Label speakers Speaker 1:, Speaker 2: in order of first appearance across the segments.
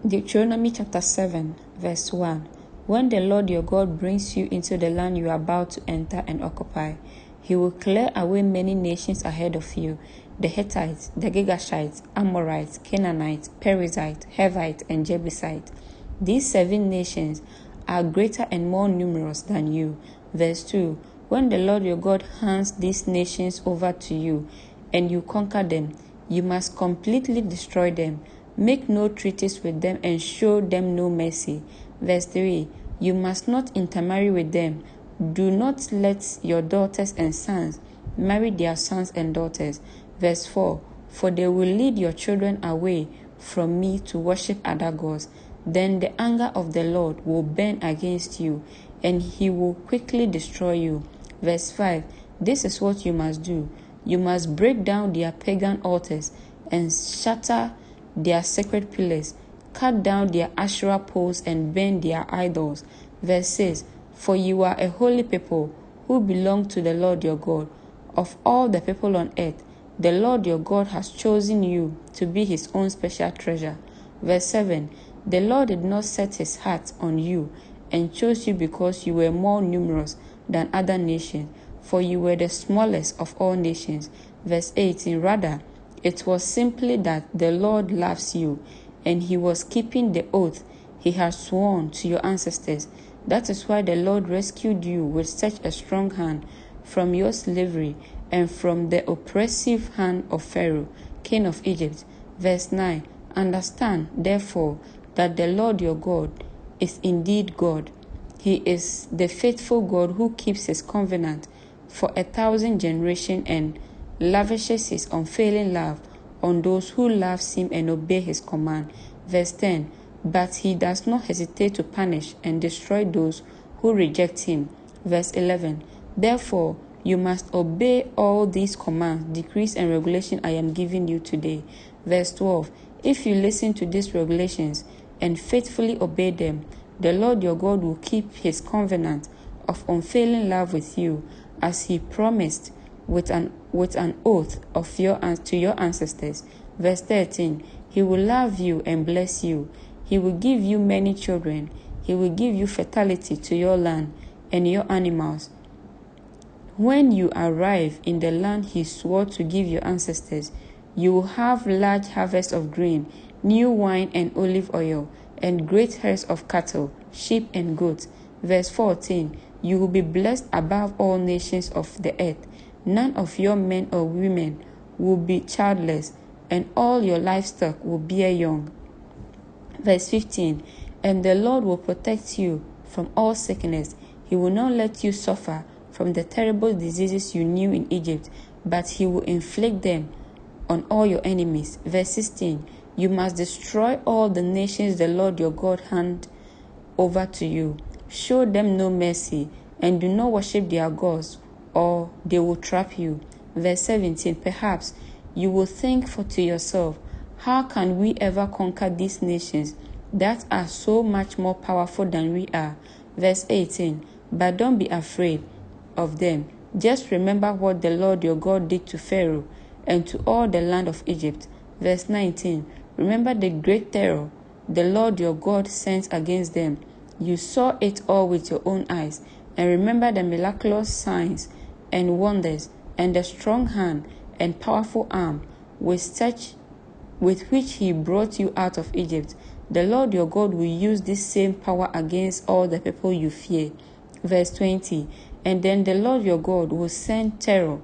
Speaker 1: Deuteronomy chapter 7, verse 1. When the Lord your God brings you into the land you are about to enter and occupy, he will clear away many nations ahead of you, the Hittites, the Girgashites, Amorites, Canaanites, Perizzites, Hivites, and Jebusites. These 7 nations are greater and more numerous than you. Verse 2. When the Lord your God hands these nations over to you, and you conquer them, you must completely destroy them. Make no treaties with them and show them no mercy. Verse 3. You must not intermarry with them. Do not let your daughters and sons marry their sons and daughters. Verse 4. For they will lead your children away from me to worship other gods. Then the anger of the Lord will burn against you, and he will quickly destroy you. Verse 5. This is what you must do. You must break down their pagan altars and shatter their sacred pillars, cut down their Asherah poles and burn their idols. Verse 6. For you are a holy people who belong to the Lord your God. Of all the people on earth, the Lord your God has chosen you to be his own special treasure. Verse 7. The Lord did not set his heart on you and chose you because you were more numerous than other nations, for you were the smallest of all nations. Verse 18. Rather, it was simply that the Lord loves you, and he was keeping the oath he has sworn to your ancestors. That is why the Lord rescued you with such a strong hand from your slavery and from the oppressive hand of Pharaoh, king of Egypt. Verse 9. Understand, therefore, that the Lord your God is indeed God. He is the faithful God who keeps his covenant for 1,000 generations and lavishes his unfailing love on those who love him and obey his command. Verse 10. But he does not hesitate to punish and destroy those who reject him. Verse 11. Therefore, you must obey all these commands, decrees, and regulations I am giving you today. Verse 12. If you listen to these regulations and faithfully obey them, the Lord your God will keep his covenant of unfailing love with you, as he promised with an oath to your ancestors. Verse 13. He will love you and bless you. He will give you many children. He will give you fertility to your land and your animals. When you arrive in the land he swore to give your ancestors, you will have large harvests of grain, new wine and olive oil, and great herds of cattle, sheep and goats. Verse 14. You will be blessed above all nations of the earth. None of your men or women will be childless, and all your livestock will bear young. Verse 15. And the Lord will protect you from all sickness. He will not let you suffer from the terrible diseases you knew in Egypt, but he will inflict them on all your enemies. Verse 16. You must destroy all the nations the Lord your God hand over to you. Show them no mercy, and do not worship their gods, or they will trap you. Verse 17. Perhaps you will think to yourself, how can we ever conquer these nations that are so much more powerful than we are? Verse 18. But don't be afraid of them. Just remember what the Lord your God did to Pharaoh and to all the land of Egypt. Verse 19. Remember the great terror the Lord your God sent against them. You saw it all with your own eyes. And remember the miraculous signs and wonders, and the strong hand and powerful arm with which he brought you out of Egypt. The Lord your God will use this same power against all the people you fear. Verse 20. And then the Lord your God will send terror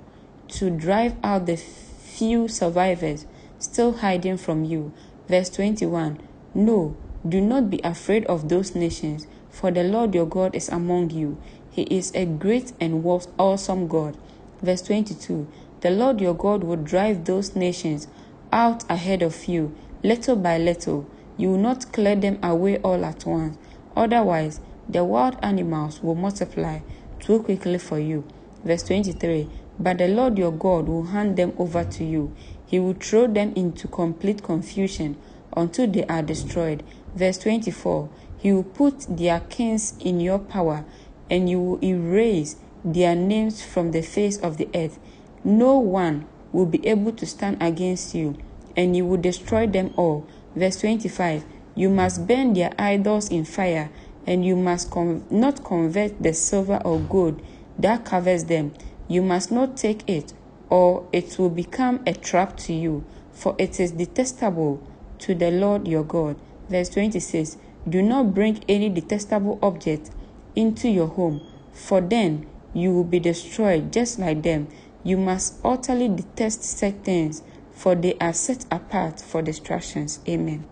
Speaker 1: to drive out the few survivors still hiding from you. Verse 21. No, do not be afraid of those nations, for the Lord your God is among you. He is a great and awesome God. Verse 22. The Lord your God will drive those nations out ahead of you, little by little. You will not clear them away all at once. Otherwise, the wild animals will multiply too quickly for you. Verse 23. But the Lord your God will hand them over to you. He will throw them into complete confusion until they are destroyed. Verse 24. He will put their kings in your power, and you will erase their names from the face of the earth. No one will be able to stand against you, and you will destroy them all. Verse 25. You must burn their idols in fire, and you must not convert the silver or gold that covers them. You must not take it, or it will become a trap to you, for it is detestable to the Lord your God. Verse 26, do not bring any detestable object into your home, for then you will be destroyed just like them. You must utterly detest such things, for they are set apart for destructions. Amen.